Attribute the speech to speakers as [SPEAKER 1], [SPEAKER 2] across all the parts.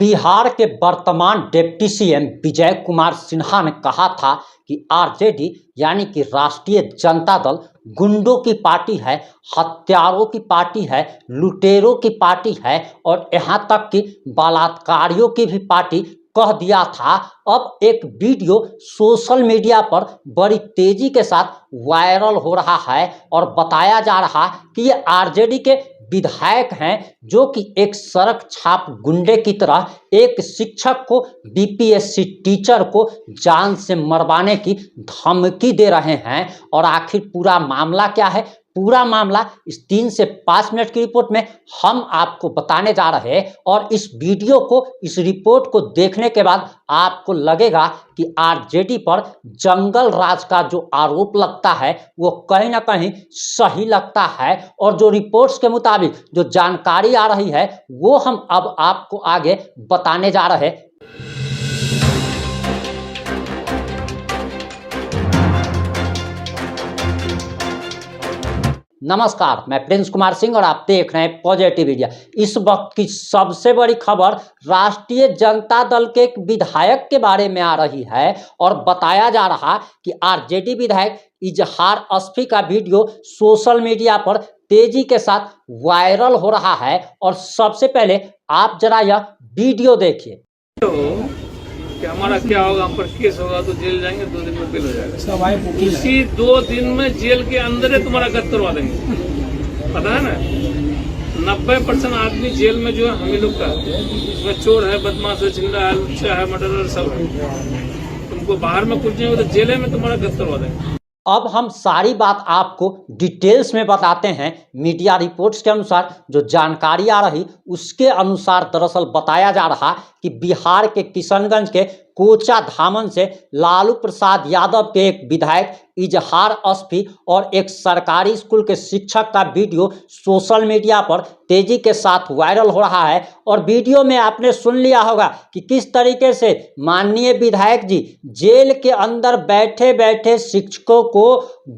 [SPEAKER 1] बिहार के वर्तमान deputy CM Vijay Kumar Sinha ने कहा था कि आरजेडी यानी कि राष्ट्रीय जनता दल गुंडों की पार्टी है, हत्यारों की पार्टी है, लुटेरों की पार्टी है और यहाँ तक कि बलात्कारियों की भी पार्टी कह दिया था। अब एक वीडियो सोशल मीडिया पर बड़ी तेजी के साथ वायरल हो रहा है और बताया जा रहा कि ये आरजेडी के विधायक हैं जो कि एक सड़क छाप गुंडे की तरह एक शिक्षक को, बीपीएससी टीचर को जान से मरवाने की धमकी दे रहे हैं। और आखिर पूरा मामला क्या है, पूरा मामला इस 3 से 5 मिनट की रिपोर्ट में हम आपको बताने जा रहे हैं। और इस वीडियो को, इस रिपोर्ट को देखने के बाद आपको लगेगा कि आरजेडी पर जंगल राज का जो आरोप लगता है वो कहीं ना कहीं सही लगता है। और जो रिपोर्ट्स के मुताबिक जो जानकारी आ रही है वो हम अब आपको आगे बताने जा रहे हैं। नमस्कार, मैं प्रिंस कुमार सिंह और आप देख रहे हैं पॉजिटिव इंडिया। इस वक्त की सबसे बड़ी खबर राष्ट्रीय जनता दल के एक विधायक के बारे में आ रही है और बताया जा रहा कि आरजेडी विधायक इजहार अस्फी का वीडियो सोशल मीडिया पर तेजी के साथ वायरल हो रहा है। और सबसे पहले आप जरा यह वीडियो देखिए।
[SPEAKER 2] कि हमारा क्या होगा, हम पर केस होगा तो जेल जाएंगे, 2 दिन में बेल हो जाएगा। उसी 2 दिन में जेल के अंदर ही तुम्हारा गत करवा देंगे। पता है ना, 90% आदमी जेल में जो है हम ही लोग का, इसमें चोर है, बदमाश है, जिंदा है, लुच्चा है, मर्डरर सब है। तुमको बाहर में कुछ नहीं होगा तो जेल में तुम्हारा गत करवा देंगे।
[SPEAKER 1] अब हम सारी बात आपको डिटेल्स में बताते हैं। मीडिया रिपोर्ट्स के अनुसार जो जानकारी आ रही उसके अनुसार दरअसल बताया जा रहा कि बिहार के किशनगंज के कोचा धामन से लालू प्रसाद यादव के एक विधायक इजहार अस्फी और एक सरकारी स्कूल के शिक्षक का वीडियो सोशल मीडिया पर तेजी के साथ वायरल हो रहा है। और वीडियो में आपने सुन लिया होगा कि किस तरीके से माननीय विधायक जी जेल के अंदर बैठे बैठे शिक्षकों को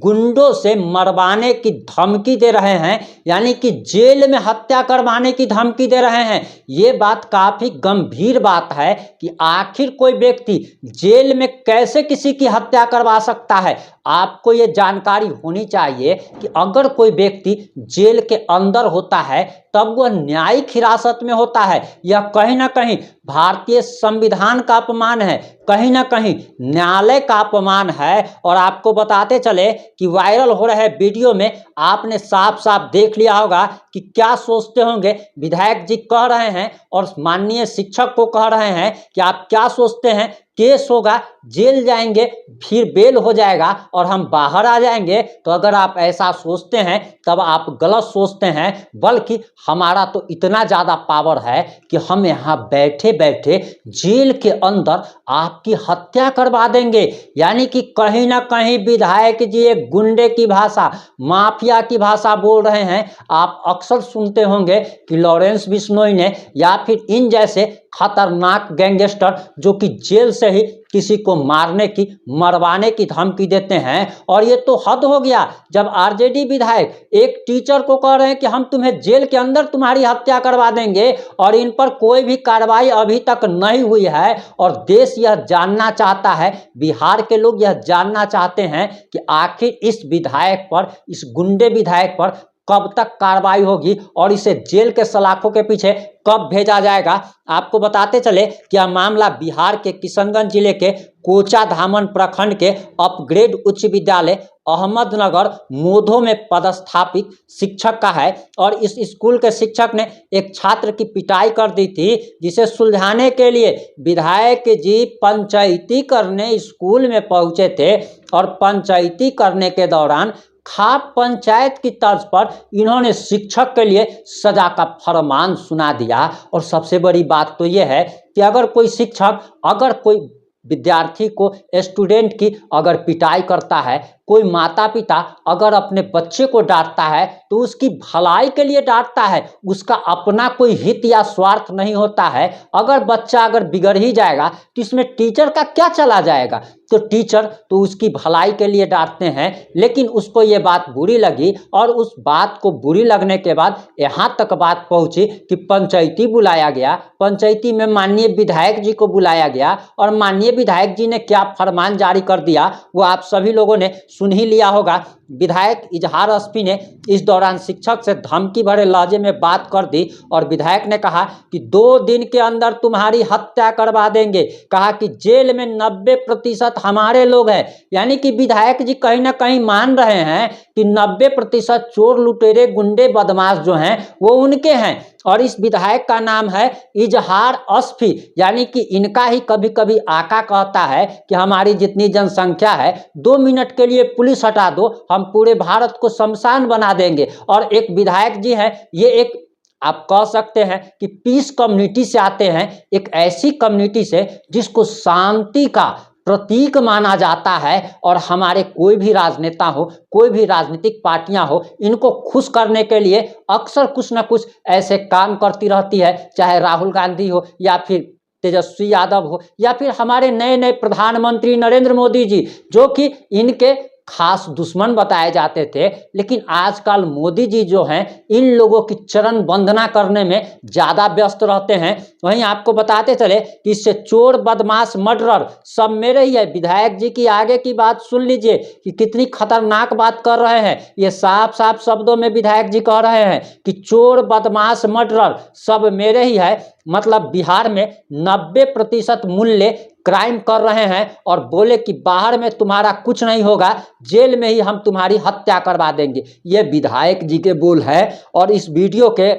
[SPEAKER 1] गुंडों से मरवाने की धमकी दे रहे हैं, यानी कि जेल में हत्या करवाने की धमकी दे रहे हैं। ये बात काफी गंभीर बात है कि आखिर कोई व्यक्ति जेल में कैसे किसी की हत्या करवा सकता है। आपको ये जानकारी होनी चाहिए कि अगर कोई व्यक्ति जेल के अंदर होता है तब वह न्यायिक हिरासत में होता है। यह कहीं ना कहीं भारतीय संविधान का अपमान है, कहीं ना कहीं न्यायालय का अपमान है। और आपको बताते चले कि वायरल हो रहे वीडियो में आपने साफ साफ देख लिया होगा कि क्या सोचते होंगे विधायक जी कह रहे हैं और माननीय शिक्षक को कह रहे हैं कि आप क्या सोचते हैं, केस होगा, जेल जाएंगे, फिर बेल हो जाएगा और हम बाहर आ जाएंगे। तो अगर आप ऐसा सोचते हैं तब आप गलत सोचते हैं, बल्कि हमारा तो इतना ज़्यादा पावर है कि हम यहाँ बैठे बैठे जेल के अंदर आपकी हत्या करवा देंगे। यानी कि कहीं ना कहीं विधायक जी एक गुंडे की भाषा, माफिया की भाषा बोल रहे हैं। आप अक्सर सुनते होंगे कि लॉरेंस बिश्नोई ने या फिर इन जैसे खतरनाक गैंगस्टर जो कि जेल से ही किसी को मारने की, मरवाने की धमकी देते हैं। और ये तो हद हो गया जब आरजेडी विधायक एक टीचर को कह रहे हैं कि हम तुम्हें जेल के अंदर तुम्हारी हत्या करवा देंगे और इन पर कोई भी कार्रवाई अभी तक नहीं हुई है। और देश यह जानना चाहता है, बिहार के लोग यह जानना चाहते हैं कि आखिर इस विधायक पर, इस गुंडे विधायक पर कब तक कार्रवाई होगी और इसे जेल के सलाखों के पीछे कब भेजा जाएगा। आपको बताते चले कि यह मामला बिहार के किशनगंज जिले के कोचा धामन प्रखंड के अपग्रेड उच्च विद्यालय अहमदनगर मोधो में पदस्थापित शिक्षक का है। और इस स्कूल के शिक्षक ने एक छात्र की पिटाई कर दी थी, जिसे सुलझाने के लिए विधायक जी पंचायती करने स्कूल में पहुंचे थे। और पंचायती करने के दौरान खाप पंचायत की तर्ज पर इन्होंने शिक्षक के लिए सजा का फरमान सुना दिया। और सबसे बड़ी बात तो यह है कि अगर कोई शिक्षक, अगर कोई विद्यार्थी को, स्टूडेंट की अगर पिटाई करता है कोई माता पिता अगर अपने बच्चे को डांटता है तो उसकी भलाई के लिए डांटता है, उसका अपना कोई हित या स्वार्थ नहीं होता है। अगर बच्चा अगर बिगड़ ही जाएगा तो इसमें टीचर का क्या चला जाएगा? तो टीचर तो उसकी भलाई के लिए डांटते हैं, लेकिन उसको ये बात बुरी लगी और उस बात को बुरी लगने के बाद यहाँ तक बात पहुंची कि पंचायती बुलाया गया। पंचायती में माननीय विधायक जी को बुलाया गया और माननीय विधायक जी ने क्या फरमान जारी कर दिया वो आप सभी लोगों ने सुन ही लिया होगा। विधायक इजहार अस्फी ने इस दौरान शिक्षक से धमकी भरे लहजे में बात कर दी और विधायक ने कहा कि 2 दिन के अंदर तुम्हारी हत्या करवा देंगे। कहा कि जेल में 90% हमारे लोग हैं, यानी कि विधायक जी कहीं ना कहीं मान रहे हैं कि 90% चोर लुटेरे गुंडे बदमाश जो हैं वो उनके हैं। और इस विधायक का नाम है इजहार अस्फी, यानी कि इनका ही कभी कभी आका कहता है कि हमारी जितनी जनसंख्या है 2 मिनट के लिए पुलिस हटा दो, हम पूरे भारत को शमशान बना देंगे। और एक विधायक जी हैं, ये एक आप कह सकते हैं कि पीस कम्युनिटी से आते हैं, एक ऐसी कम्युनिटी से जिसको शांति का प्रतीक माना जाता है। और हमारे कोई भी राजनेता हो, कोई भी राजनीतिक पार्टियां हो, इनको खुश करने के लिए अक्सर कुछ ना कुछ ऐसे काम करती रहती है, चाहे राहुल गांधी हो या फिर तेजस्वी यादव हो या फिर हमारे नए नए प्रधानमंत्री नरेंद्र मोदी जी, जो कि इनके खास दुश्मन बताए जाते थे। लेकिन आजकल मोदी जी जो हैं इन लोगों की चरण वंदना करने में ज़्यादा व्यस्त रहते हैं। वहीं आपको बताते चले कि इससे चोर बदमाश मर्डरर सब मेरे ही है। विधायक जी की आगे की बात सुन लीजिए कि कितनी खतरनाक बात कर रहे हैं। ये साफ साफ शब्दों में विधायक जी कह रहे हैं कि चोर बदमाश मर्डरर सब मेरे ही है। मतलब बिहार में 90% मूल्य क्राइम कर रहे हैं और बोले कि बाहर में तुम्हारा कुछ नहीं होगा, जेल में ही हम तुम्हारी हत्या करवा देंगे। ये विधायक जी के बोल है। और इस वीडियो के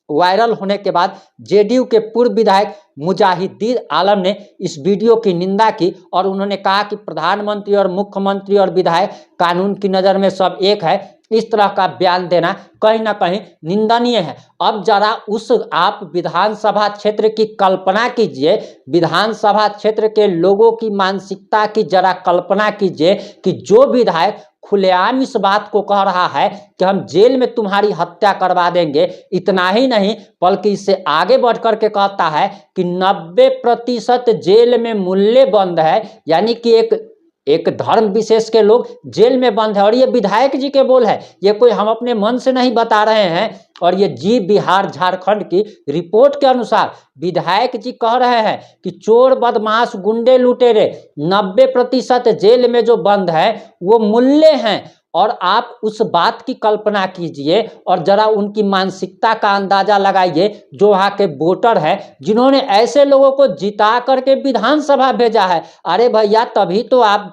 [SPEAKER 1] वायरल होने के बाद जेडीयू के पूर्व विधायक मुजाहिदीन आलम ने इस वीडियो की निंदा की और उन्होंने कहा कि प्रधानमंत्री और मुख्यमंत्री और विधायक कानून की नज़र में सब एक है। इस तरह का बयान देना कहीं ना कहीं निंदनीय है। अब जरा उस आप विधानसभा क्षेत्र की कल्पना कीजिए, विधानसभा क्षेत्र के लोगों की मानसिकता की जरा कल्पना कीजिए कि जो विधायक खुलेआम इस बात को कह रहा है कि हम जेल में तुम्हारी हत्या करवा देंगे। इतना ही नहीं बल्कि इससे आगे बढ़ कर के कहता है कि 90% जेल में मूल्य बंद है, यानी कि एक धर्म विशेष के लोग जेल में बंद है। और ये विधायक जी के बोल है, ये कोई हम अपने मन से नहीं बता रहे हैं। और ये जी बिहार झारखंड की रिपोर्ट के अनुसार विधायक जी कह रहे हैं कि चोर बदमाश गुंडे लुटेरे 90% जेल में जो बंद है वो मूल्य हैं। और आप उस बात की कल्पना कीजिए और जरा उनकी मानसिकता का अंदाजा लगाइए जो वहाँ के वोटर हैं, जिन्होंने ऐसे लोगों को जिता करके विधानसभा भेजा है। अरे भैया, तभी तो आप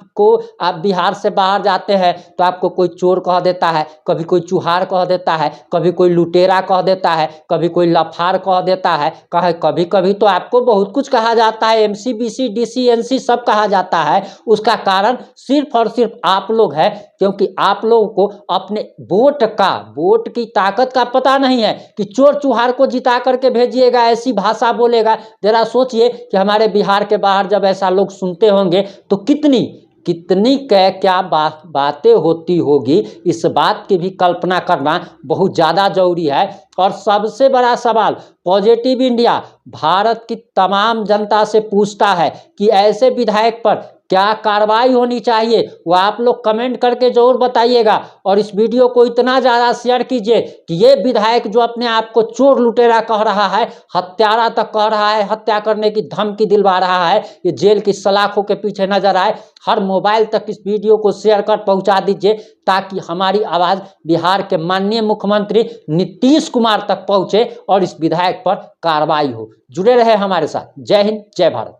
[SPEAKER 1] बिहार से बाहर जाते हैं तो आपको कोई चोर कह देता है, कभी कोई चुहार कह देता है, कभी कोई लुटेरा कह देता है, कभी कोई लफार कह देता है, कभी कभी तो आपको बहुत कुछ कहा जाता है, MC BC DC NC सब कहा जाता है। उसका कारण सिर्फ और सिर्फ आप लोग हैं, क्योंकि आप लोगों को अपने वोट की ताकत का पता नहीं है कि चोर चुहार को जिता करके भेजिएगा, ऐसी भाषा बोलेगा। जरा सोचिए कि हमारे बिहार के बाहर जब ऐसा लोग सुनते होंगे तो कितनी क्या बातें होती होगी। इस बात की भी कल्पना करना बहुत ज़्यादा जरूरी है। और सबसे बड़ा सवाल पॉजिटिव इंडिया भारत की तमाम जनता से पूछता है कि ऐसे विधायक पर क्या कार्रवाई होनी चाहिए, वो आप लोग कमेंट करके जरूर बताइएगा। और इस वीडियो को इतना ज़्यादा शेयर कीजिए कि ये विधायक जो अपने आप को चोर लुटेरा कह रहा है, हत्यारा तक कह रहा है, हत्या करने की धमकी दिलवा रहा है, ये जेल की सलाखों के पीछे नजर आए। हर मोबाइल तक इस वीडियो को शेयर कर पहुंचा दीजिए ताकि हमारी आवाज़ बिहार के माननीय मुख्यमंत्री नीतीश कुमार तक पहुंचे और इस विधायक पर कार्रवाई हो। जुड़े रहे हमारे साथ। जय हिंद, जय भारत।